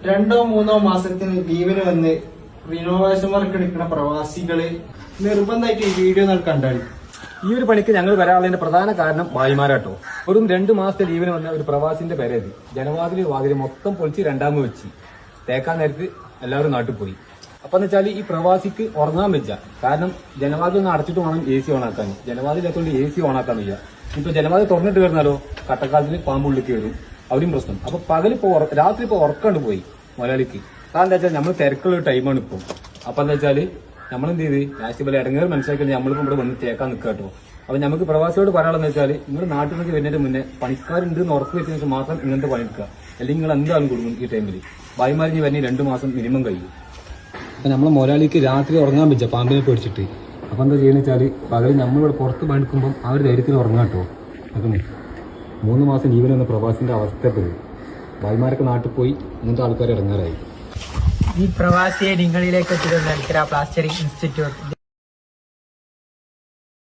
2 3 മാസത്തിന് ലീവിന് വന്ന് റിനോവേഷൻ വർക്ക് എടുക്കുന്ന പ്രവാസികള് നിർബന്ധമായിട്ട് ഈ വീഡിയോ കണ്ടാൽ ഈ ഒരു പണിക്ക് ഞങ്ങൾ വരാനുള്ളതിന്റെ പ്രധാന കാരണം ഭായിമാരാട്ടോ. വെറും 2 മാസത്തെ ലീവിന് വന്ന ഒരു പ്രവാസിന്റെ പേരേത് ജനവാതില് മൊത്തം പൊളിച്ച് രണ്ടാമത് വെച്ച് തേക്കാൻ നേരത്ത് എല്ലാവരും നാട്ടിൽ പോയി. അപ്പൊ എന്ന് വെച്ചാൽ ഈ പ്രവാസിക്ക് ഉറങ്ങാൻ വെച്ച കാരണം ജനവാതിൽ ഒന്ന് അടച്ചിട്ട് വേണം AC ഓണാക്കാൻ. ജനവാതിലെക്കൊണ്ട് AC ഓണാക്കാൻ വയ്യ. ഇപ്പൊ ജനവാതിൽ തുറന്നിട്ട് വരുന്നാലോ കട്ടക്കാലത്തിന് പാമ്പുള്ളിക്ക് വരും, അവിടെയും പ്രശ്നം. അപ്പൊ രാത്രി ഇപ്പൊ ഉറക്കാണ്ട് പോയി മലയാളിക്ക്. കാരണം എന്താ വെച്ചാൽ നമ്മൾ തിരക്കുള്ള ടൈമാണ് ഇപ്പം. അപ്പൊ എന്താ വെച്ചാല് നമ്മളെന്ത് ചെയ്ത് ലാസ്റ്റ് പോലെ ഇടങ്ങേറ് മനസ്സിലാക്കി നമ്മളിപ്പോ ഇവിടെ വന്ന് തേക്കാൻ നിൽക്കുക കേട്ടോ. അപ്പൊ നമുക്ക് പ്രവാസിയോട് പറയാനുള്ളതെന്ന് വെച്ചാൽ നിങ്ങൾ നാട്ടിലേക്ക് വരുന്നതിന് മുന്നേ പണിക്കാരുണ്ട് എന്ന് ഉറപ്പ് വെച്ചതിന് ശേഷം മാത്രം ഇങ്ങനത്തെ പണിക്കുക. അല്ലെങ്കിൽ നിങ്ങൾ എന്തായാലും കൊടുക്കും ഈ ടൈമിൽ. ഭായിമാരിഞ്ഞ് വരുന്ന 2 മാസം മിനിമം കഴിയും. അപ്പൊ നമ്മളെ മൊരാളിക്ക് രാത്രി ഉറങ്ങാൻ പറ്റുക പാമ്പിനെ പേടിച്ചിട്ട്. അപ്പൊ എന്താ ചെയ്യുന്ന വെച്ചാല് പകരം നമ്മളിവിടെ പുറത്ത് പണിക്കുമ്പോൾ ആ ഒരു ധൈര്യത്തിൽ ഉറങ്ങാട്ടോ. അതൊന്നും 3 മാസം ലീവിൽ വന്ന പ്രവാസിന്റെ അവസ്ഥ ഭായിമാരൊക്കെ നാട്ടിൽ പോയി ഇങ്ങനത്തെ ആൾക്കാർ ഇറങ്ങാറായി. ഈ പ്രവാസിയെ നിങ്ങളിലേക്ക് എത്തിക്കുന്ന പ്ലാസ്റ്ററിംഗ് ഇൻസ്റ്റിറ്റ്യൂട്ട്